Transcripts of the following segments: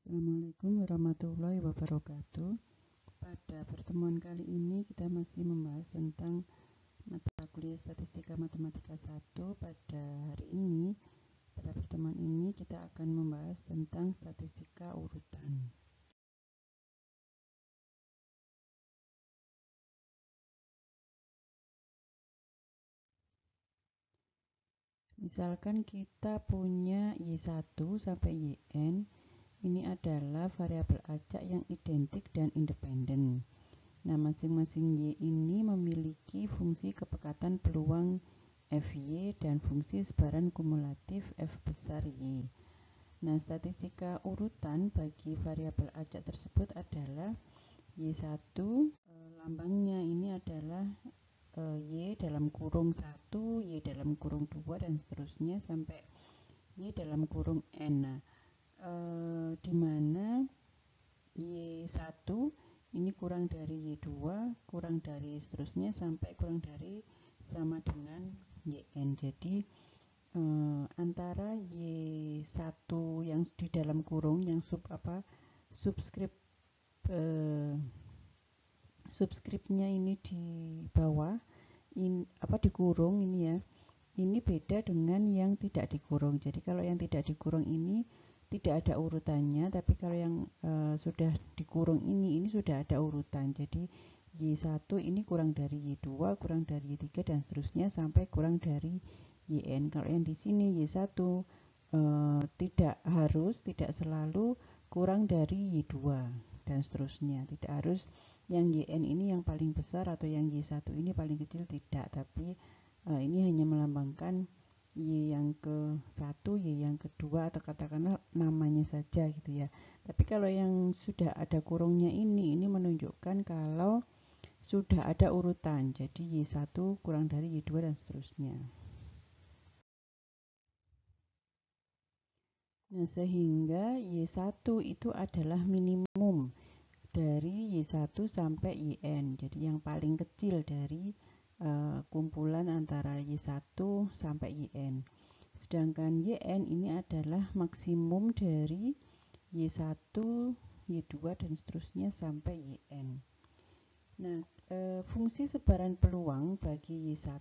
Assalamualaikum warahmatullahi wabarakatuh. Pada pertemuan kali ini kita masih membahas tentang mata kuliah Statistika Matematika 1. Pada hari ini, pada pertemuan ini kita akan membahas tentang statistika urutan. Misalkan kita punya Y1 sampai Yn. Ini adalah variabel acak yang identik dan independen. Nah, masing-masing Y ini memiliki fungsi kepekatan peluang Fy dan fungsi sebaran kumulatif F besar Y. Nah, statistika urutan bagi variabel acak tersebut adalah Y1, lambangnya ini adalah Y dalam kurung 1, Y dalam kurung 2, dan seterusnya sampai Y dalam kurung N. Nah, di mana Y1 ini kurang dari Y2, kurang dari seterusnya sampai kurang dari sama dengan Yn. Jadi antara Y1 yang di dalam kurung yang subskripnya ini di bawah di kurung ini ya. Ini beda dengan yang tidak dikurung. Jadi kalau yang tidak dikurung ini tidak ada urutannya, tapi kalau yang sudah dikurung ini sudah ada urutan. Jadi Y1 ini kurang dari Y2, kurang dari Y3, dan seterusnya sampai kurang dari Yn. Kalau yang di sini Y1 tidak selalu kurang dari Y2 dan seterusnya. Tidak harus yang Yn ini yang paling besar atau yang Y1 ini paling kecil, tidak, tapi ini hanya melambangkan Y yang ke-1, Y yang kedua, atau katakanlah namanya saja gitu ya. Tapi kalau yang sudah ada kurungnya ini menunjukkan kalau sudah ada urutan. Jadi Y1 kurang dari Y2 dan seterusnya. Nah, sehingga Y1 itu adalah minimum dari Y1 sampai Yn. Jadi yang paling kecil dari kumpulan antara Y1 sampai Yn. Sedangkan Yn ini adalah maksimum dari Y1, Y2, dan seterusnya sampai Yn. Nah, fungsi sebaran peluang bagi Y1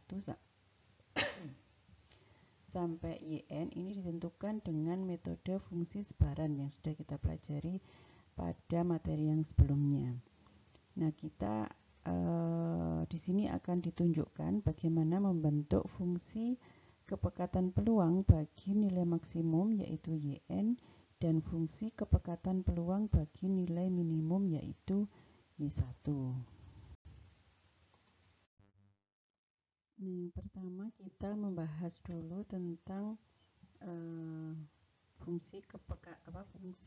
sampai Yn ini ditentukan dengan metode fungsi sebaran yang sudah kita pelajari pada materi yang sebelumnya. Nah, kita di sini akan ditunjukkan bagaimana membentuk fungsi kepekatan peluang bagi nilai maksimum yaitu Yn dan fungsi kepekatan peluang bagi nilai minimum yaitu Y1. Nah, pertama kita membahas dulu tentang fungsi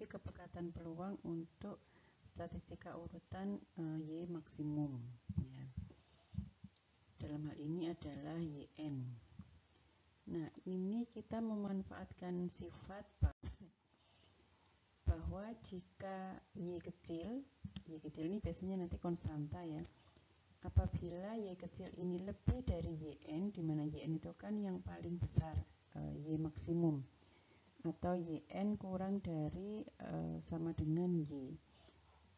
kepekatan peluang untuk statistika urutan Y maksimum ya. Dalam hal ini adalah Yn. Nah, ini kita memanfaatkan sifat bahwa jika Y kecil ini biasanya nanti konstanta ya. Apabila Y kecil ini lebih dari Yn, di mana Yn itu kan yang paling besar, Y maksimum, atau Yn kurang dari sama dengan Y,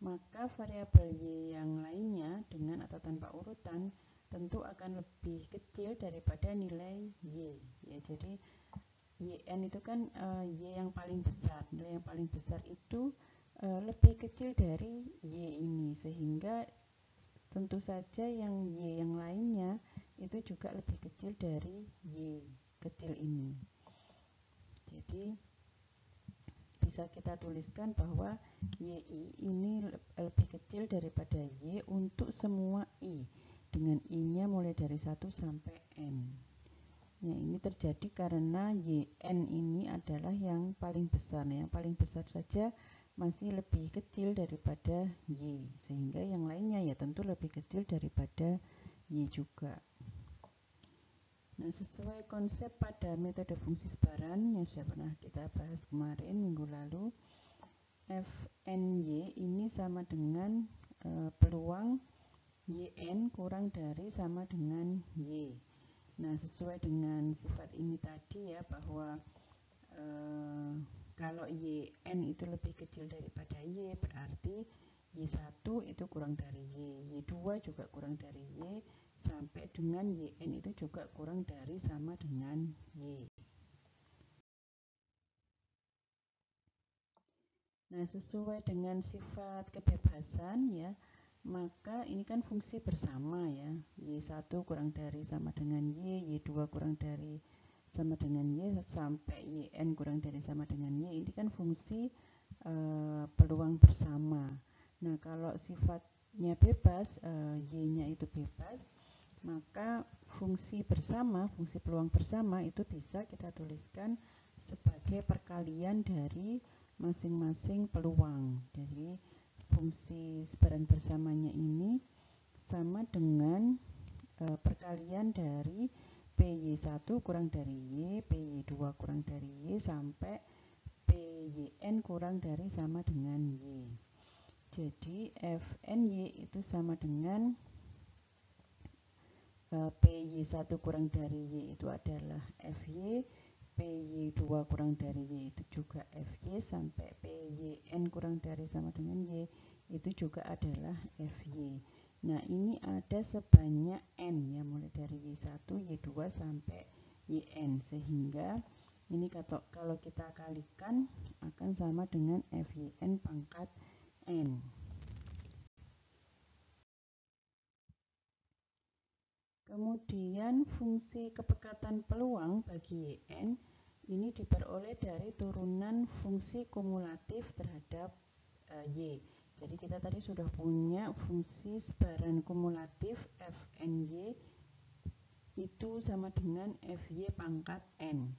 maka variabel Y yang lainnya dengan atau tanpa urutan tentu akan lebih kecil daripada nilai Y ya. Jadi Yn itu kan Y yang paling besar, nilai yang paling besar itu lebih kecil dari Y ini, sehingga tentu saja yang Y yang lainnya itu juga lebih kecil dari Y kecil ini. Jadi bisa kita tuliskan bahwa YI ini lebih kecil daripada Y untuk semua I, dengan I-nya mulai dari 1 sampai N. Nah, ini terjadi karena Yn ini adalah yang paling besar. Nah, yang paling besar saja masih lebih kecil daripada Y, sehingga yang lainnya ya tentu lebih kecil daripada Y juga. Nah, sesuai konsep pada metode fungsi sebaran yang sudah pernah kita bahas kemarin minggu lalu, Fny ini sama dengan peluang Yn kurang dari sama dengan Y. Nah, sesuai dengan sifat ini tadi ya, bahwa Kalau yn itu lebih kecil daripada y, berarti y1 itu kurang dari y2 juga kurang dari y, sampai dengan yn itu juga kurang dari sama dengan y. Nah, sesuai dengan sifat kebebasan ya, maka ini kan fungsi bersama ya. Y1 kurang dari sama dengan y2 kurang dari sama dengan y, sampai yn kurang dari sama dengan y. Ini kan fungsi peluang bersama. Nah, kalau sifatnya bebas, y-nya itu bebas, maka fungsi bersama, fungsi peluang bersama itu bisa kita tuliskan sebagai perkalian dari masing-masing peluang. Jadi fungsi sebaran bersamanya ini sama dengan perkalian dari PY1 kurang dari Y, PY2 kurang dari Y, sampai PYN kurang dari sama dengan Y. Jadi FNY itu sama dengan PY1 kurang dari Y itu adalah FY, PY2 kurang dari Y itu juga FY, sampai PYN kurang dari sama dengan Y itu juga adalah FY. Nah, ini ada sebanyak N ya, mulai dari Y1, Y2 sampai YN, sehingga ini kalau kita kalikan akan sama dengan FYN pangkat N. Kemudian fungsi kepekatan peluang bagi YN ini diperoleh dari turunan fungsi kumulatif terhadap Y. Jadi kita tadi sudah punya fungsi sebaran kumulatif FNY itu sama dengan FY pangkat N.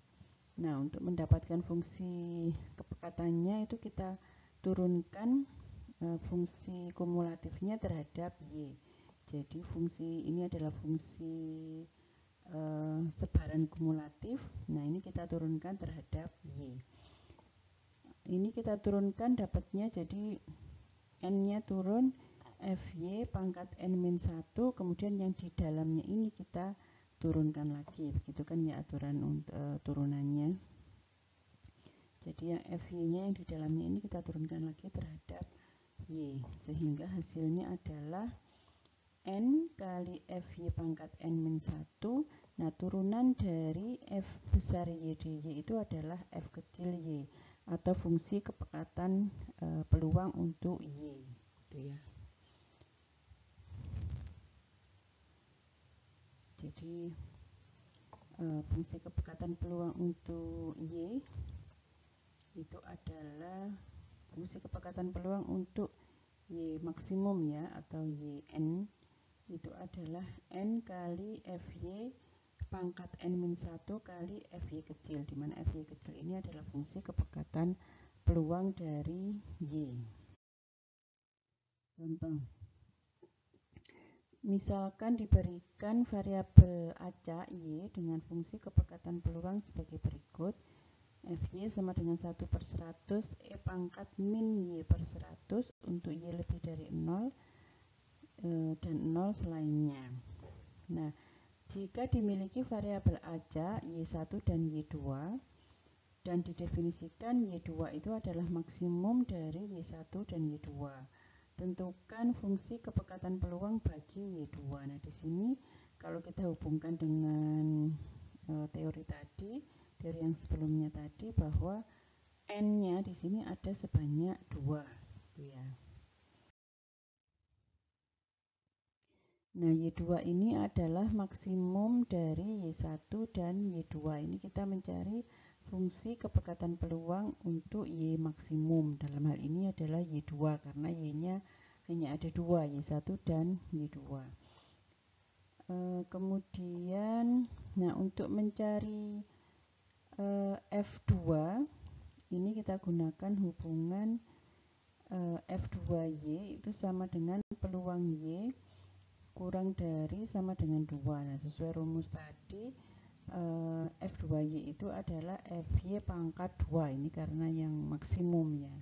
Nah, untuk mendapatkan fungsi kepekatannya itu kita turunkan fungsi kumulatifnya terhadap Y. Jadi fungsi ini adalah fungsi sebaran kumulatif. Nah, ini kita turunkan terhadap Y. Ini kita turunkan dapatnya jadi N-nya turun, FY pangkat N-1, kemudian yang di dalamnya ini kita turunkan lagi. Begitu kan ya aturan turunannya. Jadi yang FY-nya yang di dalamnya ini kita turunkan lagi terhadap Y, sehingga hasilnya adalah N kali FY pangkat N-1. Nah, turunan dari F besar Y dy itu adalah F kecil Y, atau fungsi kepekatan peluang untuk Y. Gitu ya. Jadi fungsi kepekatan peluang untuk Y itu adalah fungsi kepekatan peluang untuk Y maksimum ya, atau YN itu adalah N kali FY pangkat N-1 kali FY kecil, di mana FY kecil ini adalah fungsi kepekatan peluang dari Y. Contoh, misalkan diberikan variabel acak Y dengan fungsi kepekatan peluang sebagai berikut. FY sama dengan 1/100 E pangkat min Y per 100 untuk Y lebih dari 0 dan 0 selainnya. Nah, jika dimiliki variabel acak Y1 dan Y2 dan didefinisikan Y2 itu adalah maksimum dari Y1 dan Y2, tentukan fungsi kepekatan peluang bagi Y2. Nah, di sini kalau kita hubungkan dengan teori yang sebelumnya tadi, bahwa N-nya di sini ada sebanyak 2, gitu ya. Nah, Y2 ini adalah maksimum dari Y1 dan Y2. Ini kita mencari fungsi kepekatan peluang untuk Y maksimum. Dalam hal ini adalah Y2, karena Y-nya hanya ada 2, Y1 dan Y2. Kemudian, nah, untuk mencari F2, ini kita gunakan hubungan F2Y itu sama dengan peluang Y kurang dari sama dengan 2. Nah, sesuai rumus tadi, F2Y itu adalah FY pangkat 2. Ini karena yang maksimum ya.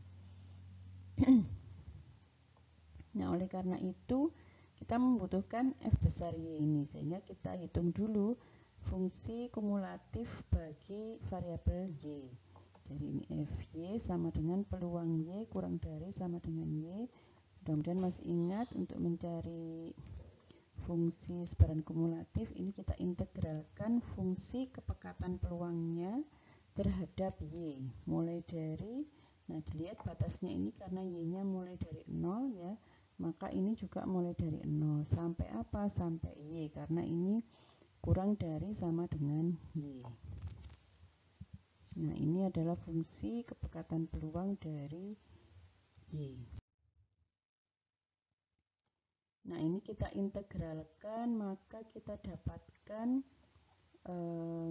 Nah, oleh karena itu kita membutuhkan F besar Y ini, sehingga kita hitung dulu fungsi kumulatif bagi variabel Y. Jadi ini Fy sama dengan peluang Y kurang dari sama dengan Y. Mudah-mudahan masih ingat, untuk mencari fungsi sebaran kumulatif ini kita integralkan fungsi kepekatan peluangnya terhadap Y. Mulai dari, nah dilihat batasnya ini karena Y-nya mulai dari 0 ya, maka ini juga mulai dari 0. Sampai apa? Sampai Y, karena ini kurang dari sama dengan Y. Nah, ini adalah fungsi kepekatan peluang dari Y. Nah, ini kita integralkan, maka kita dapatkan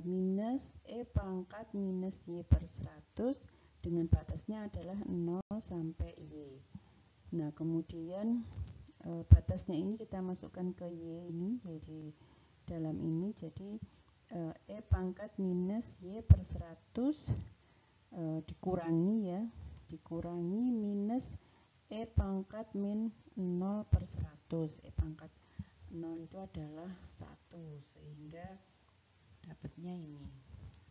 minus E pangkat minus Y per 100 dengan batasnya adalah 0 sampai Y. Nah, kemudian batasnya ini kita masukkan ke Y ini, jadi dalam ini, jadi E pangkat minus Y per 100 dikurangi ya, dikurangi minus E pangkat min 0 per 100. E pangkat 0 itu adalah 1, sehingga dapatnya ini,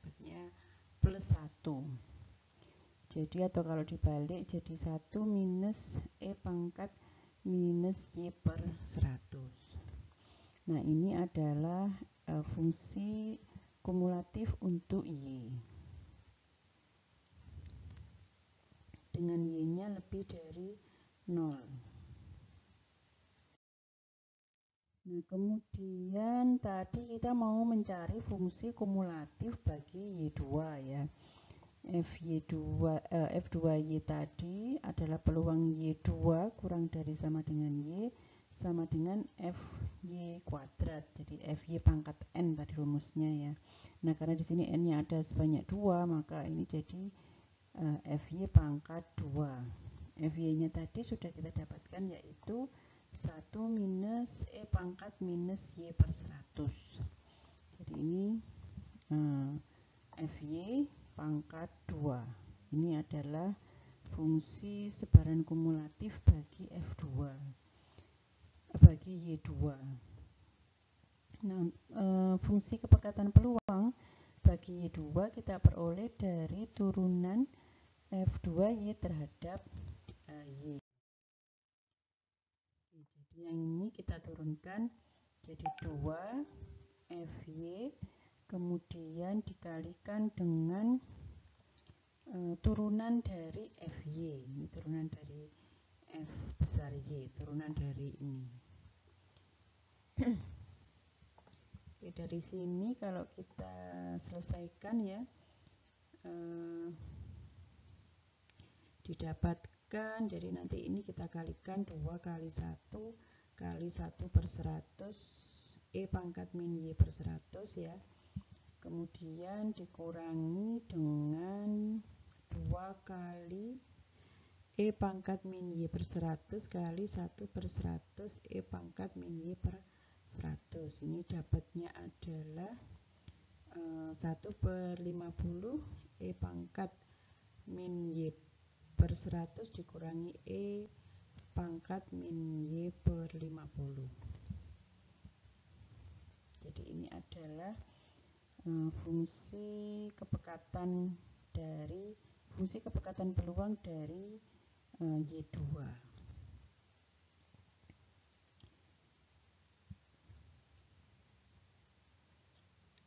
dapatnya plus 1. Jadi atau kalau dibalik jadi 1 minus E pangkat minus Y per 100. Nah, ini adalah fungsi kumulatif untuk Y. Dengan Y-nya lebih dari 0. Nah, kemudian tadi kita mau mencari fungsi kumulatif bagi Y2 ya. F2Y tadi adalah peluang Y2 kurang dari sama dengan Y sama dengan Fy kuadrat. Jadi Fy pangkat N tadi rumusnya ya. Nah, karena di sini N-nya ada sebanyak 2, maka ini jadi Fy pangkat 2. Fy-nya tadi sudah kita dapatkan, yaitu 1 minus E pangkat minus Y per 100. Jadi ini Fy pangkat 2. Ini adalah fungsi sebaran kumulatif bagi F2, bagi Y2. Nah, fungsi kepekatan peluang bagi Y2 kita peroleh dari turunan F2Y terhadap Y. Jadi yang ini kita turunkan jadi 2 Fy, kemudian dikalikan dengan turunan dari Fy. Ini turunan dari F besar Y, turunan dari ini. Oke, dari sini kalau kita selesaikan ya, didapatkan, jadi nanti ini kita kalikan 2 kali 1 kali 1 per 100 E pangkat min Y per 100 ya, kemudian dikurangi dengan 2 kali E pangkat min Y per 100 kali 1 per 100 E pangkat min Y per 100. Ini dapatnya adalah 1 per 50 E pangkat min Y per 100 dikurangi E pangkat min Y per 50. Jadi ini adalah fungsi kepekatan peluang dari Y2.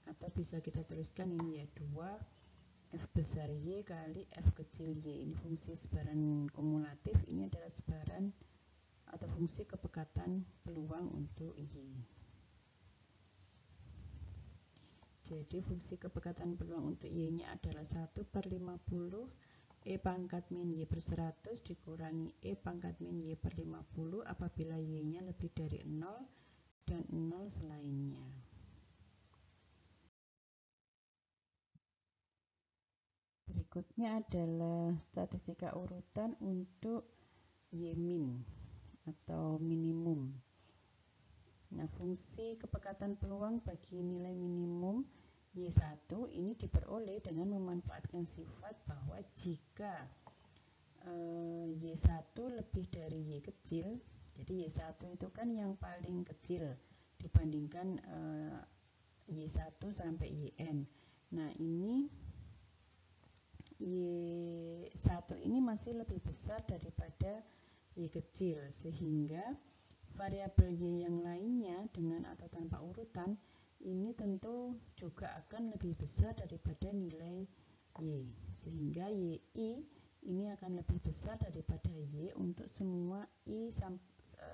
Atau bisa kita tuliskan ini ya, 2 F besar Y kali F kecil Y. Ini fungsi sebaran kumulatif, ini adalah sebaran atau fungsi kepekatan peluang untuk Y. Jadi fungsi kepekatan peluang untuk Y-nya adalah 1 per 50 E pangkat min Y per 100 dikurangi E pangkat min Y per 50 apabila Y-nya lebih dari 0 dan 0 selainnya. Berikutnya adalah statistika urutan untuk Y-min atau minimum. Nah, fungsi kepekatan peluang bagi nilai minimum Y1 ini diperoleh dengan memanfaatkan sifat bahwa jika Y1 lebih dari Y kecil, jadi Y1 itu kan yang paling kecil dibandingkan Y1 sampai Yn. Nah, ini Y1 ini masih lebih besar daripada Y kecil, sehingga variabel Y yang lainnya dengan atau tanpa urutan ini tentu juga akan lebih besar daripada nilai Y, sehingga YI ini akan lebih besar daripada Y untuk semua I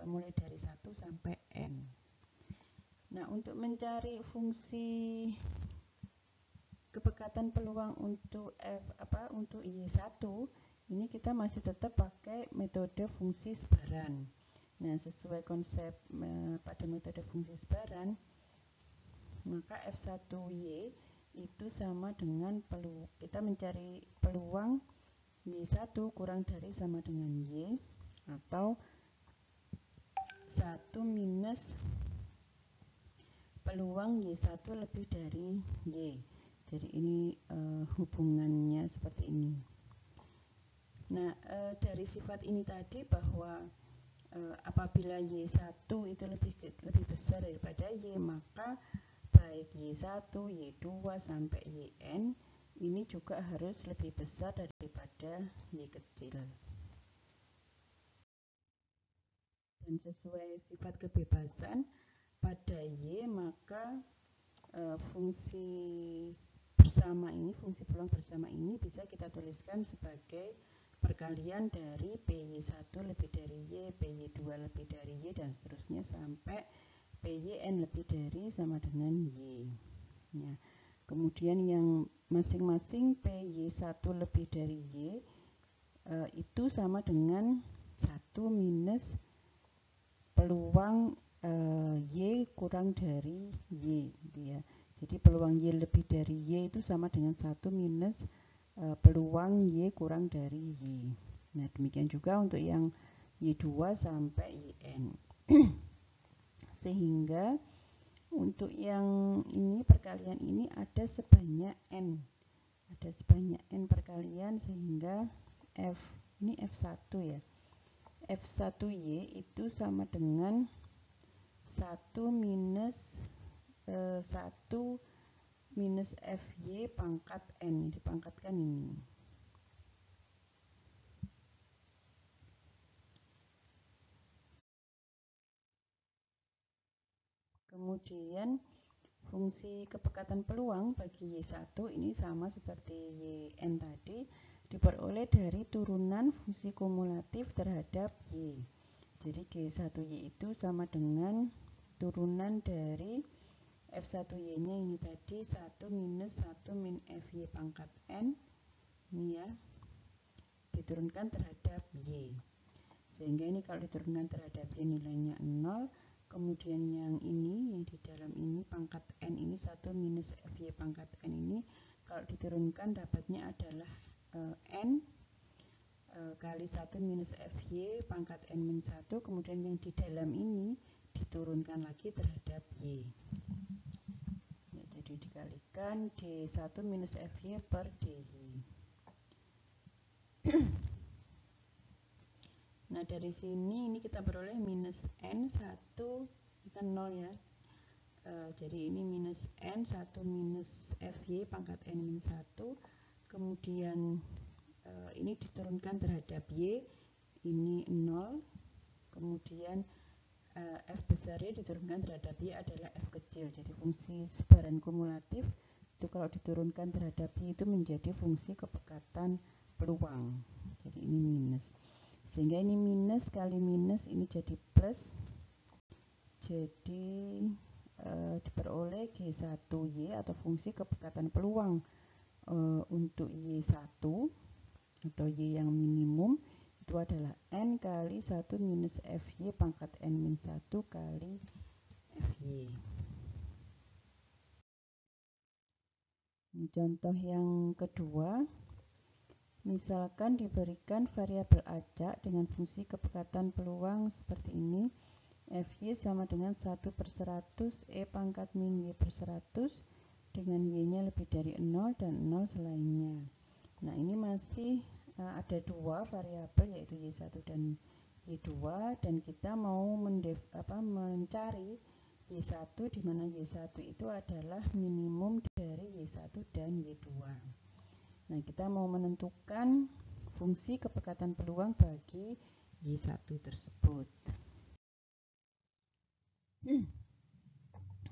mulai dari 1 sampai N. Nah, untuk mencari fungsi kepekatan peluang untuk untuk Y1 ini kita masih tetap pakai metode fungsi sebaran. Nah, sesuai konsep pada metode fungsi sebaran, maka F1Y itu sama dengan kita mencari peluang Y1 kurang dari sama dengan Y, atau 1 minus peluang Y1 lebih dari Y. Jadi ini hubungannya seperti ini. Nah, dari sifat ini tadi bahwa apabila Y1 itu lebih besar daripada Y, maka baik Y1, Y2 sampai Yn ini juga harus lebih besar daripada Y kecil. Dan sesuai sifat kebebasan pada Y, maka fungsi bersama ini, fungsi peluang bersama ini bisa kita tuliskan sebagai perkalian dari PY1 lebih dari Y, PY2 lebih dari Y, dan seterusnya sampai PYN lebih dari sama dengan Y. Ya. Kemudian yang masing-masing PY1 lebih dari Y itu sama dengan 1 minus peluang Y kurang dari Y, gitu ya. Jadi peluang Y lebih dari Y itu sama dengan 1 minus peluang Y kurang dari Y. Nah, demikian juga untuk yang Y2 sampai Yn. Sehingga untuk yang ini, perkalian ini ada sebanyak N. Ada sebanyak N perkalian, sehingga ini F1 ya. F1Y itu sama dengan 1 minus 1 minus FY pangkat N, dipangkatkan ini. Kemudian fungsi kepekatan peluang bagi Y1 ini sama seperti Yn tadi, diperoleh dari turunan fungsi kumulatif terhadap Y. Jadi G1Y itu sama dengan turunan dari F1Y-nya ini tadi, 1 minus 1 min FY pangkat N, ini ya, diturunkan terhadap Y. Sehingga ini kalau diturunkan terhadap Y nilainya 0. Kemudian yang ini, yang di dalam ini pangkat N ini 1 minus FY pangkat N ini kalau diturunkan dapatnya adalah N kali 1 minus FY pangkat N min 1. Kemudian yang di dalam ini diturunkan lagi terhadap Y. Ya, jadi dikalikan D1 minus FY per DY. Nah, dari sini ini kita peroleh minus N1, ini kan 0 ya. Jadi ini minus N, 1 minus FY pangkat N min 1. Kemudian ini diturunkan terhadap Y, ini 0. Kemudian F besarnya diturunkan terhadap Y adalah F kecil. Jadi fungsi sebaran kumulatif itu kalau diturunkan terhadap Y itu menjadi fungsi kepekatan peluang. Jadi ini minus. Sehingga ini minus kali minus ini jadi plus. Jadi diperoleh G1Y atau fungsi kepekatan peluang untuk Y1 atau Y yang minimum itu adalah N kali 1 minus FY pangkat N min 1 kali FY. Ini contoh yang kedua. Misalkan diberikan variabel acak dengan fungsi kepekatan peluang seperti ini. FY sama dengan 1/100 E pangkat min Y per 100 dengan Y-nya lebih dari 0 dan 0 selainnya. Nah, ini masih ada dua variabel, yaitu Y1 dan Y2, dan kita mau mencari Y1 di mana Y1 itu adalah minimum dari Y1 dan Y2. Nah, kita mau menentukan fungsi kepekatan peluang bagi Y1 tersebut.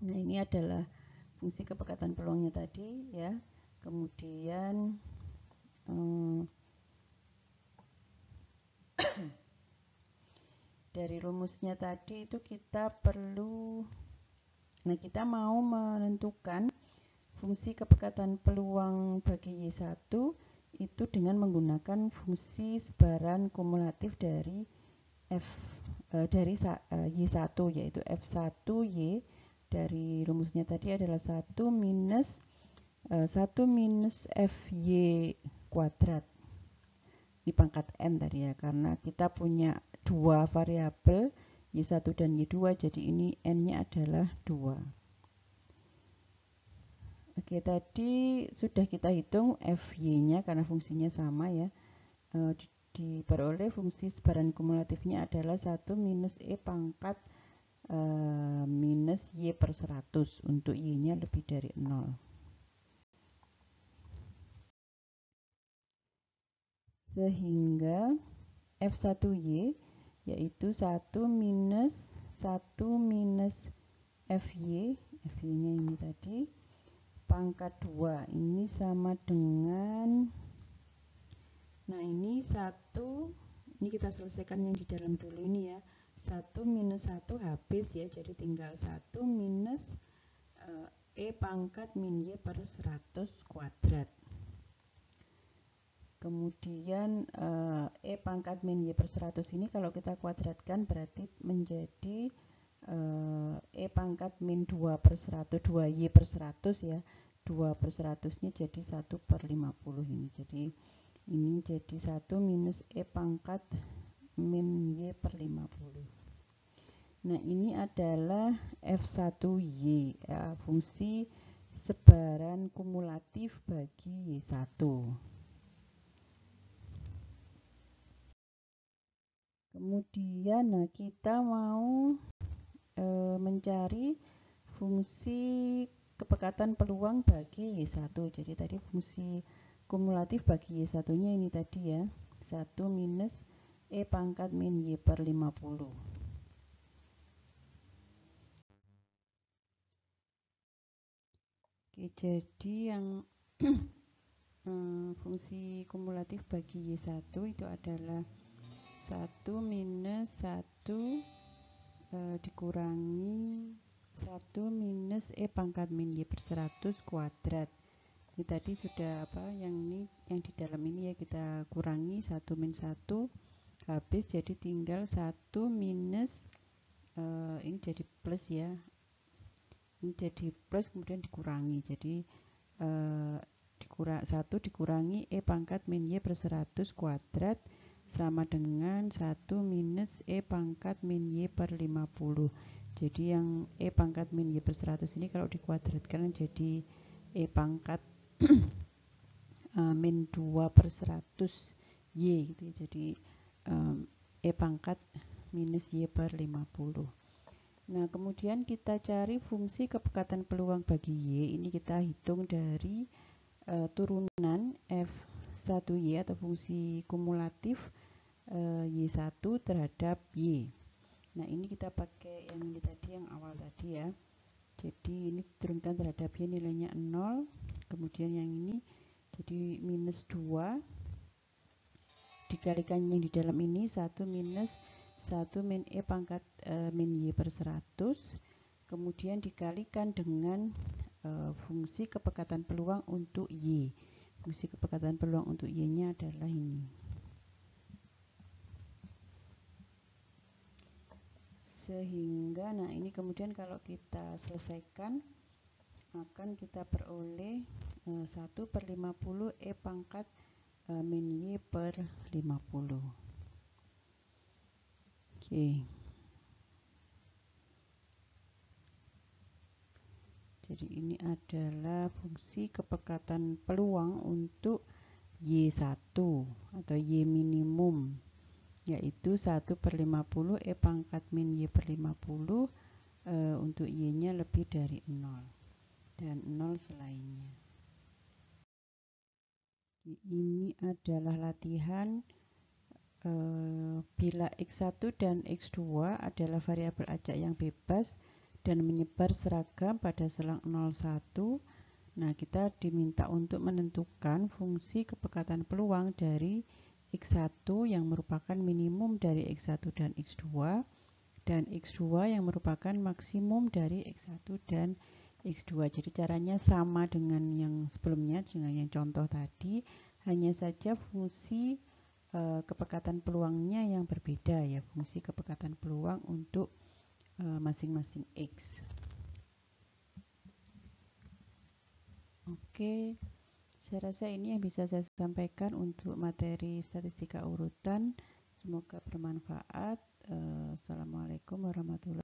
Nah, ini adalah fungsi kepekatan peluangnya tadi ya. Kemudian dari rumusnya tadi itu kita perlu, nah kita mau menentukan fungsi kepekatan peluang bagi Y1 itu dengan menggunakan fungsi sebaran kumulatif dari Y1, yaitu F1Y dari rumusnya tadi adalah 1 minus FY kuadrat di pangkat N tadi ya, karena kita punya dua variabel Y1 dan Y2, jadi ini N-nya adalah 2. Oke, tadi sudah kita hitung FY-nya karena fungsinya sama ya. Diperoleh fungsi sebaran kumulatifnya adalah 1 minus E pangkat minus Y per 100 untuk Y-nya lebih dari 0. Sehingga F1Y yaitu 1 minus FY, FY-nya ini tadi, pangkat 2 ini sama dengan, nah ini 1, ini kita selesaikan yang di dalam dulu ini ya, 1 minus 1 habis ya, jadi tinggal 1 minus E pangkat min Y per 100 kuadrat. Kemudian E pangkat min Y per 100 ini kalau kita kuadratkan berarti menjadi E pangkat min 2 per 100, 2Y per 100 ya. 2 per 100 nya jadi 1 per 50 ini. Jadi ini jadi 1 minus E pangkat min Y per 50. Nah, ini adalah F1Y, ya, fungsi sebaran kumulatif bagi Y1. Kemudian nah kita mau mencari fungsi kepekatan peluang bagi Y1. Jadi tadi fungsi kumulatif bagi Y1-nya ini tadi ya, 1 minus E pangkat min Y per 50. Oke, jadi yang fungsi kumulatif bagi Y1 itu adalah 1 minus 1 dikurangi 1 minus E pangkat min Y per 100 kuadrat. Ini tadi sudah yang ini, yang di dalam ini ya kita kurangi 1 min 1 habis, jadi tinggal 1 minus ini jadi plus ya, ini jadi plus kemudian dikurangi, jadi 1 dikurangi E pangkat min Y per 100 kuadrat sama dengan 1 minus E pangkat min Y per 50. Jadi yang E pangkat min Y per 100 ini kalau dikuadratkan jadi E pangkat min 2 per 100 Y gitu. Jadi E pangkat minus Y per 50. Nah, kemudian kita cari fungsi kepekatan peluang bagi Y. Ini kita hitung dari turunan F1Y atau fungsi kumulatif Y1 terhadap Y. Nah, ini kita pakai yang ini tadi, yang awal tadi ya. Jadi ini diturunkan terhadap Y nilainya 0. Kemudian yang ini jadi minus 2. Dikalikan yang di dalam ini 1 minus 1 min E pangkat min Y per 100. Kemudian dikalikan dengan fungsi kepekatan peluang untuk Y. Fungsi kepekatan peluang untuk Y-nya adalah ini. Sehingga nah ini kemudian kalau kita selesaikan akan kita peroleh 1 per 50 E pangkat min Y per 50. Oke. Jadi ini adalah fungsi kepekatan peluang untuk Y1 atau Y minimum, yaitu 1 per 50 E pangkat min Y per 50 untuk Y-nya lebih dari 0 dan 0 selainnya. Ini adalah latihan bila X1 dan X2 adalah variabel acak yang bebas dan menyebar seragam pada selang 0,1. Nah, kita diminta untuk menentukan fungsi kepekatan peluang dari X1 yang merupakan minimum dari X1 dan X2 dan X2 yang merupakan maksimum dari X1 dan X2. Jadi caranya sama dengan yang sebelumnya, dengan yang contoh tadi, hanya saja fungsi kepekatan peluangnya yang berbeda ya, fungsi kepekatan peluang untuk masing-masing X. Oke, saya rasa ini yang bisa saya sampaikan untuk materi statistika urutan. Semoga bermanfaat. Assalamualaikum warahmatullahi wabarakatuh.